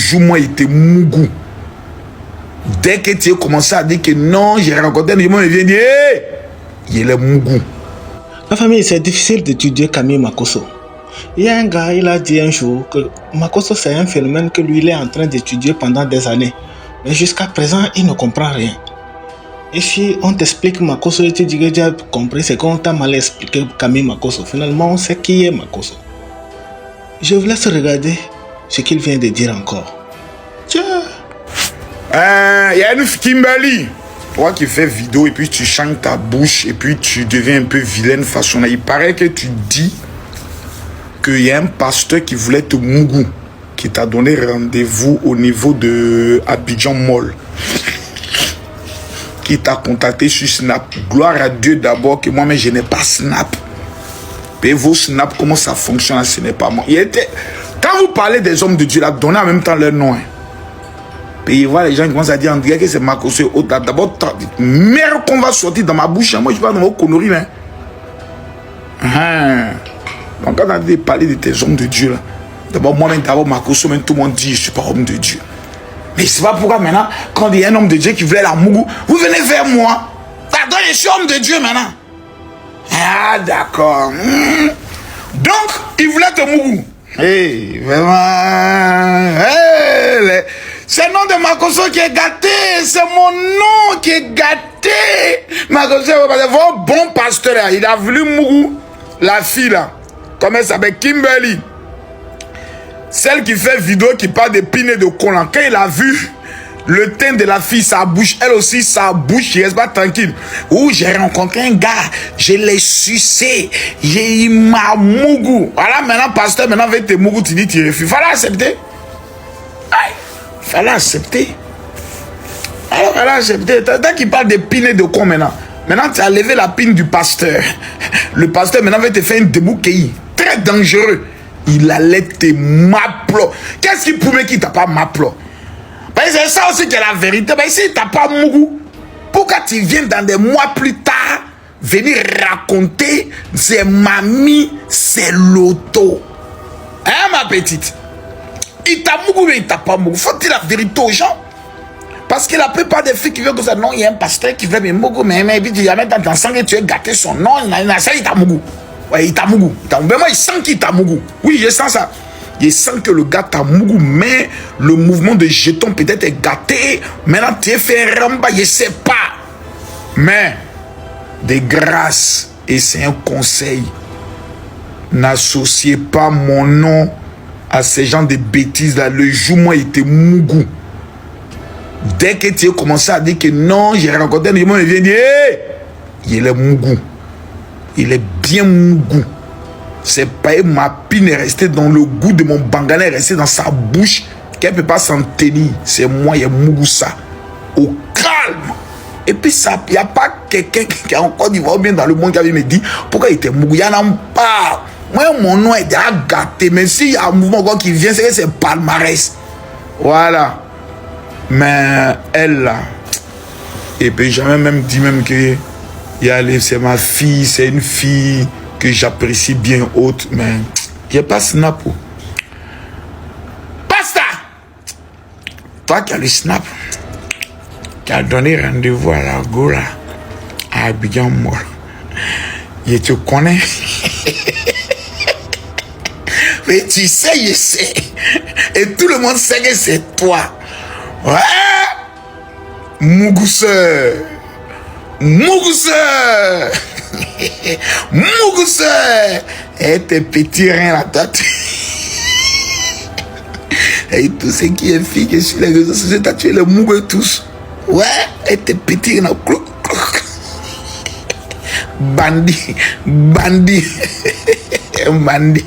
joue-moi était Mougou. Dès que tu as commencé à dire que non, j'ai rencontré un homme, il vient dire, hey, il est Mougou. Ma famille, c'est difficile d'étudier Camille Makosso. Il y a un gars, il a dit un jour que Makosso, c'est un phénomène que lui, il est en train d'étudier pendant des années. Mais jusqu'à présent, il ne comprend rien. Et si on t'explique Makosso et tu dis que tu as compris, c'est qu'on t'a mal expliqué Camille Makosso. Finalement, on sait qui est Makosso. Je vous laisse regarder ce qu'il vient de dire encore. Tiens. Il y a une Kimberly. Toi qui fais vidéo et puis tu chantes ta bouche et puis tu deviens un peu vilaine façon. Il paraît que tu dis qu'il y a un pasteur qui voulait te Mougou, qui t'a donné rendez-vous au niveau de Abidjan Mall, qui t'a contacté sur Snap. Gloire à Dieu d'abord que moi-même je n'ai pas Snap. Et vos Snap, comment ça fonctionne, ce n'est pas moi. Quand vous parlez des hommes de Dieu, là, donnez en même temps leur nom. Hein. Et voilà les gens qui commencent à dire en direct que c'est Makosso. D'abord, merde qu'on va sortir dans ma bouche. Moi, je ne vais pas dans vos conneries. Hein. Donc, quand on a parlé de tes hommes de Dieu, là, d'abord, moi-même, d'abord, Makosso, même tout le monde dit je ne suis pas homme de Dieu. Mais c'est pas pourquoi maintenant, quand il y a un homme de Dieu qui voulait la Mougou, vous venez vers moi. Pardon, je suis homme de Dieu maintenant. Ah, d'accord. Donc, il voulait te Mougou. Hey, vraiment. Hey, c'est le nom de Makosso qui est gâté. C'est mon nom qui est gâté. Makosso, c'est un bon pasteur là. Il a voulu Mougou. La fille là. Comment elle s'appelle? Kimberly. Celle qui fait vidéo qui parle de pine et de collant. Quand il a vu le teint de la fille, sa bouche, elle aussi, sa bouche, il reste pas tranquille. Ouh, j'ai rencontré un gars, je l'ai sucé, il m'a Mougou. Voilà, maintenant, pasteur, maintenant, avec tes Mougou, tu dis, tu refuses. Fallait accepter. Aïe, fallait accepter. Alors, fallait accepter. Tant qu'il parle de pine et de con maintenant. Maintenant, tu as levé la pine du pasteur. Le pasteur, maintenant, va te faire un débouquet. Très dangereux. Il allait te m'applaudir. Qu'est-ce qui prouvait qu'il t'a pas m'applaudir? C'est ça aussi qui est la vérité. Mais si tu n'as pas Mougou, pourquoi tu viens dans des mois plus tard venir raconter c'est mamie, c'est l'auto? Hein, ma petite? Il t'a Mougou, mais il t'a pas Mougou. Faut dire la vérité aux gens. Parce que la plupart des filles qui veulent que ça, non, il y a un pasteur qui veut me Mougou, mais puis tu jamais dans ton sang et tu as gâté son nom, ça, il t'a Mougou. Ouais, il t'a Mougou. Mais moi, il sent qu'il t'a Mougou. Oui, je sens ça. Je sens que le gars t'a Mougou, mais le mouvement de jeton peut-être est gâté. Maintenant, tu es fait un ramba, je ne sais pas. Mais, de grâce, et c'est un conseil, n'associez pas mon nom à ces gens de bêtises là. Le jour, moi, il était Mougou. Dès que tu as commencé à dire que non, j'ai rencontré un homme, il vient dire, hey, il est Mougou. Il est bien Mougou. C'est pas ma pine est restée dans le goût de mon bangana, est restée dans sa bouche, qu'elle ne peut pas s'en tenir. C'est moi, il y a Mougou ça. Au calme. Et puis ça, il n'y a pas quelqu'un qui est encore dit, bien dans le monde qui avait me dit, pourquoi il était Mougou? Il n'y en a pas. Moi, mon nom est déjà gâté. Mais s'il y a un mouvement encore qui vient, c'est que c'est palmarès. Voilà. Mais elle là, et puis jamais même dit même que c'est ma fille, c'est une fille que j'apprécie bien haute, mais il n'y a pas Snap. Basta! Toi qui as le Snap, qui as donné rendez-vous à la Gola, à Abidjan Mall, je te connais. Mais tu sais, je sais. Et tout le monde sait que c'est toi. Ouais! Mougousseur! Mougousseur! Mougousseur! Et tes petits reins là, toi. Et tout ce qui est fille que sur les réseaux sociaux, t'as tué les mougous tous. Ouais! Et tes petits reins là. Bandit! Bandit! Bandit!